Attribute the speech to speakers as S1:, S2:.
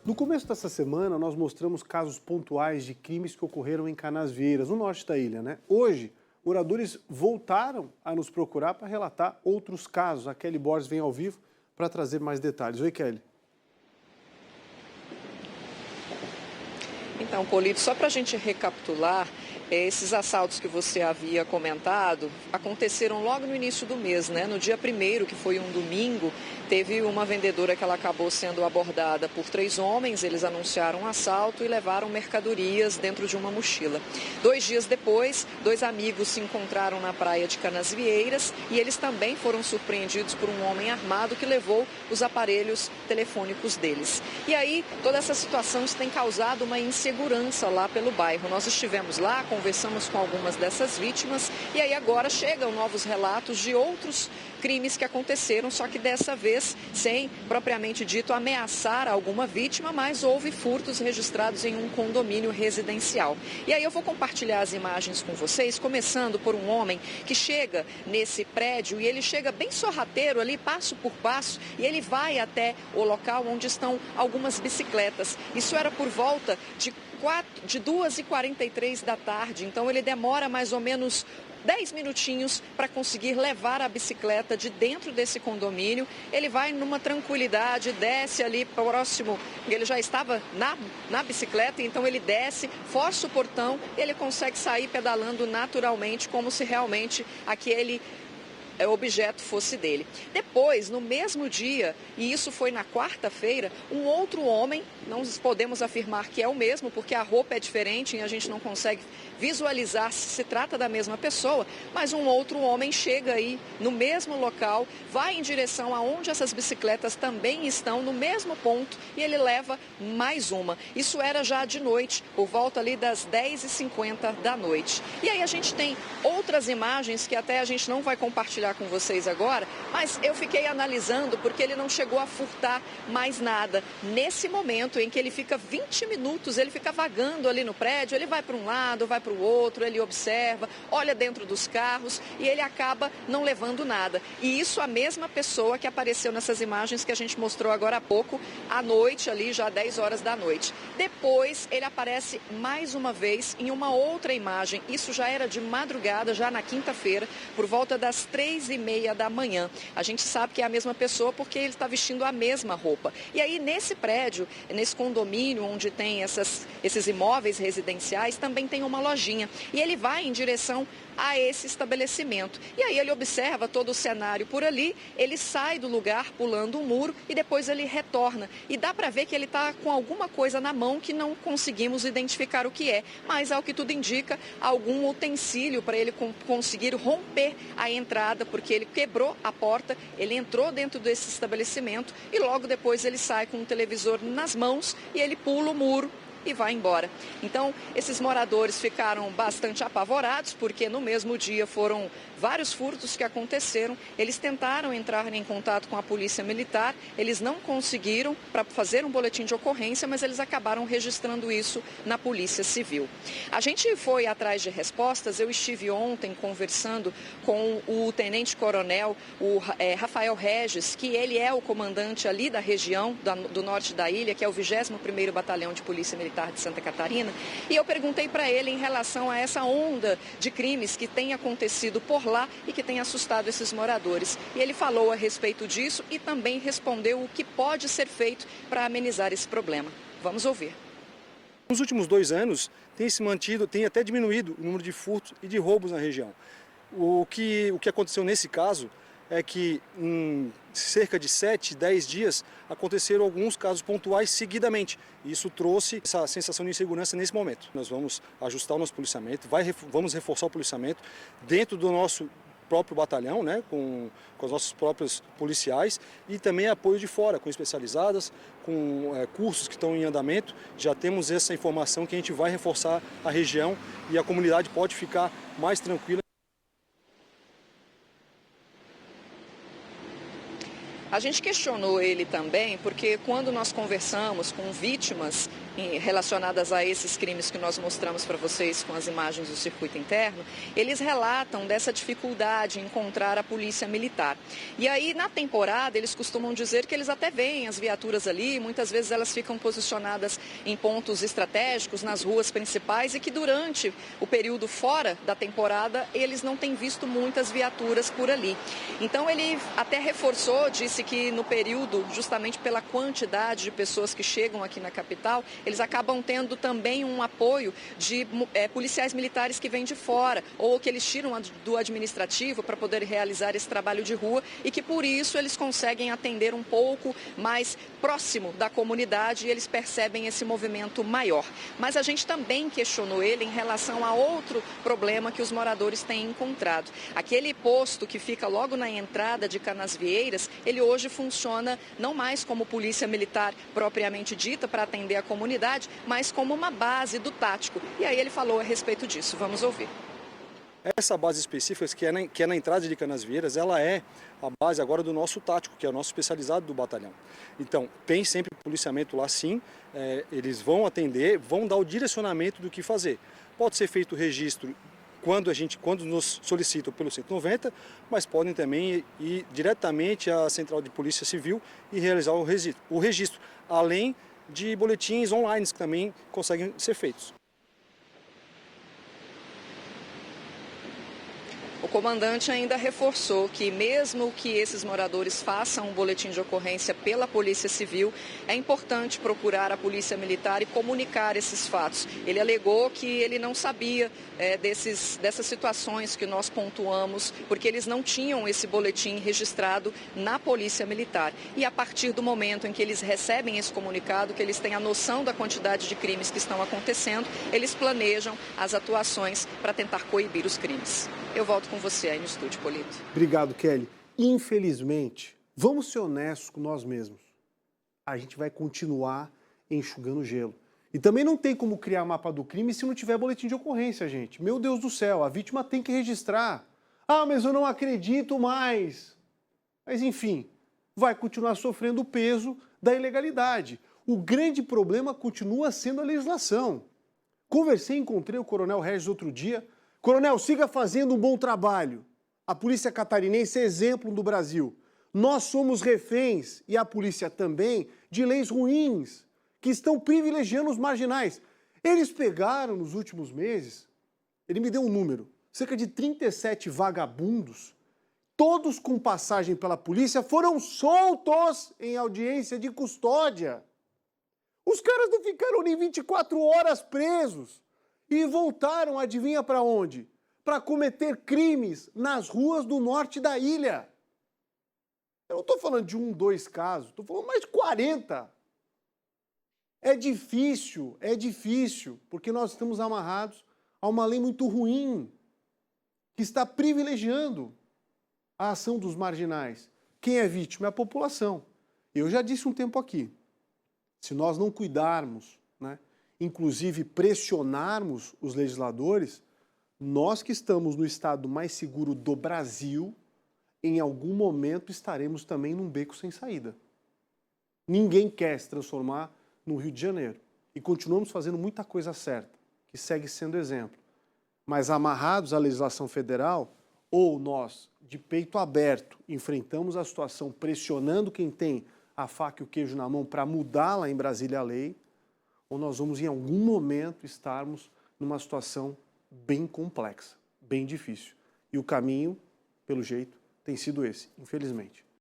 S1: No começo dessa semana, nós mostramos casos pontuais de crimes que ocorreram em Canasvieiras, no norte da ilha, né? Hoje, moradores voltaram a nos procurar para relatar outros casos. A Kelly Borges vem ao vivo para trazer mais detalhes. Oi, Kelly.
S2: Então, Polito, só para a gente recapitular, esses assaltos que você havia comentado aconteceram logo no início do mês, né? No dia 1º, que foi um domingo, teve uma vendedora que ela acabou sendo abordada por 3 homens. Eles anunciaram um assalto e levaram mercadorias dentro de uma mochila. 2 dias depois, 2 amigos se encontraram na praia de Canasvieiras e eles também foram surpreendidos por um homem armado que levou os aparelhos telefônicos deles. E aí, toda essa situação tem causado uma insegurança lá pelo bairro. Nós estivemos lá, conversamos com algumas dessas vítimas e aí agora chegam novos relatos de outros crimes que aconteceram, só que dessa vez sem, propriamente dito, ameaçar alguma vítima, mas houve furtos registrados em um condomínio residencial. E aí eu vou compartilhar as imagens com vocês, começando por um homem que chega nesse prédio e ele chega bem sorrateiro ali, passo por passo, e ele vai até o local onde estão algumas bicicletas. Isso era por volta de 2h43 da tarde, então ele demora mais ou menos 10 minutinhos para conseguir levar a bicicleta de dentro desse condomínio. Ele vai numa tranquilidade, desce ali próximo, ele já estava na bicicleta, então ele desce, força o portão, ele consegue sair pedalando naturalmente, como se realmente aquele objeto fosse dele. Depois, no mesmo dia, e isso foi na quarta-feira, um outro homem, não podemos afirmar que é o mesmo, porque a roupa é diferente e a gente não consegue visualizar se trata da mesma pessoa, mas um outro homem chega aí no mesmo local, vai em direção aonde essas bicicletas também estão, no mesmo ponto, e ele leva mais uma. Isso era já de noite, por volta ali das 10h50 da noite. E aí a gente tem outras imagens que até a gente não vai compartilhar com vocês agora, mas eu fiquei analisando porque ele não chegou a furtar mais nada. Nesse momento em que ele fica 20 minutos, ele fica vagando ali no prédio, ele vai para um lado, vai para o outro, ele observa, olha dentro dos carros e ele acaba não levando nada. E isso a mesma pessoa que apareceu nessas imagens que a gente mostrou agora há pouco, à noite ali, já 10 horas da noite. Depois ele aparece mais uma vez em uma outra imagem, isso já era de madrugada, já na quinta-feira, por volta das 3h30 da manhã. A gente sabe que é a mesma pessoa porque ele está vestindo a mesma roupa. E aí nesse prédio, nesse condomínio onde tem esses imóveis residenciais, também tem uma lojinha. E ele vai em direção a esse estabelecimento. E aí ele observa todo o cenário por ali, ele sai do lugar pulando um muro e depois ele retorna. E dá para ver que ele está com alguma coisa na mão que não conseguimos identificar o que é, mas ao que tudo indica, algum utensílio para ele conseguir romper a entrada, porque ele quebrou a porta, ele entrou dentro desse estabelecimento e logo depois ele sai com um televisor nas mãos e ele pula o muro e vai embora. Então, esses moradores ficaram bastante apavorados, porque no mesmo dia foram vários furtos que aconteceram. Eles tentaram entrar em contato com a polícia militar, eles não conseguiram para fazer um boletim de ocorrência, mas eles acabaram registrando isso na Polícia Civil. A gente foi atrás de respostas. Eu estive ontem conversando com o tenente-coronel, Rafael Regis, que ele é o comandante ali da região do norte da ilha, que é o 21º Batalhão de Polícia Militar de Santa Catarina, e eu perguntei para ele em relação a essa onda de crimes que tem acontecido por lá e que tem assustado esses moradores. E ele falou a respeito disso e também respondeu o que pode ser feito para amenizar esse problema. Vamos ouvir.
S3: Nos últimos 2 anos tem se mantido, tem até diminuído o número de furtos e de roubos na região. O que aconteceu nesse caso é que em cerca de 7, 10 dias aconteceram alguns casos pontuais seguidamente. Isso trouxe essa sensação de insegurança nesse momento. Nós vamos ajustar o nosso policiamento, vamos reforçar o policiamento dentro do nosso próprio batalhão, né, com os nossos próprios policiais, e também apoio de fora, com especializadas, com cursos que estão em andamento. Já temos essa informação que a gente vai reforçar a região e a comunidade pode ficar mais tranquila.
S2: A gente questionou ele também porque quando nós conversamos com vítimas relacionadas a esses crimes que nós mostramos para vocês com as imagens do circuito interno, eles relatam dessa dificuldade em encontrar a polícia militar. E aí, na temporada, eles costumam dizer que eles até veem as viaturas ali, muitas vezes elas ficam posicionadas em pontos estratégicos, nas ruas principais, e que durante o período fora da temporada, eles não têm visto muitas viaturas por ali. Então, ele até reforçou, disse que no período, justamente pela quantidade de pessoas que chegam aqui na capital, eles acabam tendo também um apoio de policiais militares que vêm de fora, ou que eles tiram do administrativo para poder realizar esse trabalho de rua, e que por isso eles conseguem atender um pouco mais próximo da comunidade e eles percebem esse movimento maior. Mas a gente também questionou ele em relação a outro problema que os moradores têm encontrado. Aquele posto que fica logo na entrada de Canasvieiras, ele hoje funciona não mais como polícia militar propriamente dita para atender a comunidade, mas como uma base do tático. E aí ele falou a respeito disso. Vamos ouvir.
S3: Essa base específica, que é na entrada de Canasvieiras, ela é a base agora do nosso tático, que é o nosso especializado do batalhão. Então, tem sempre policiamento lá sim, eles vão atender, vão dar o direcionamento do que fazer. Pode ser feito o registro quando nos solicitam pelo 190, mas podem também ir diretamente à Central de Polícia Civil e realizar o registro, além de boletins online que também conseguem ser feitos.
S2: O comandante ainda reforçou que mesmo que esses moradores façam um boletim de ocorrência pela Polícia Civil, é importante procurar a Polícia Militar e comunicar esses fatos. Ele alegou que ele não sabia dessas situações que nós pontuamos, porque eles não tinham esse boletim registrado na Polícia Militar. E a partir do momento em que eles recebem esse comunicado, que eles têm a noção da quantidade de crimes que estão acontecendo, eles planejam as atuações para tentar coibir os crimes. Eu volto com você aí no estúdio, Polito.
S1: Obrigado, Kelly. Infelizmente, vamos ser honestos com nós mesmos. A gente vai continuar enxugando gelo. E também não tem como criar mapa do crime se não tiver boletim de ocorrência, gente. Meu Deus do céu, a vítima tem que registrar. Ah, mas eu não acredito mais. Mas enfim, vai continuar sofrendo o peso da ilegalidade. O grande problema continua sendo a legislação. Conversei e encontrei o Coronel Regis outro dia. Coronel, siga fazendo um bom trabalho. A polícia catarinense é exemplo do Brasil. Nós somos reféns, e a polícia também, de leis ruins, que estão privilegiando os marginais. Eles pegaram nos últimos meses, ele me deu um número, cerca de 37 vagabundos, todos com passagem pela polícia, foram soltos em audiência de custódia. Os caras não ficaram nem 24 horas presos. E voltaram, adivinha para onde? Para cometer crimes nas ruas do norte da ilha. Eu não estou falando de 1, 2 casos, estou falando mais de 40. É difícil, porque nós estamos amarrados a uma lei muito ruim, que está privilegiando a ação dos marginais. Quem é vítima é a população. Eu já disse um tempo aqui, se nós não cuidarmos, inclusive pressionarmos os legisladores, nós que estamos no estado mais seguro do Brasil, em algum momento estaremos também num beco sem saída. Ninguém quer se transformar no Rio de Janeiro. E continuamos fazendo muita coisa certa, que segue sendo exemplo. Mas amarrados à legislação federal, ou nós, de peito aberto, enfrentamos a situação pressionando quem tem a faca e o queijo na mão para mudar lá em Brasília a lei, ou nós vamos, em algum momento, estarmos numa situação bem complexa, bem difícil. E o caminho, pelo jeito, tem sido esse, infelizmente.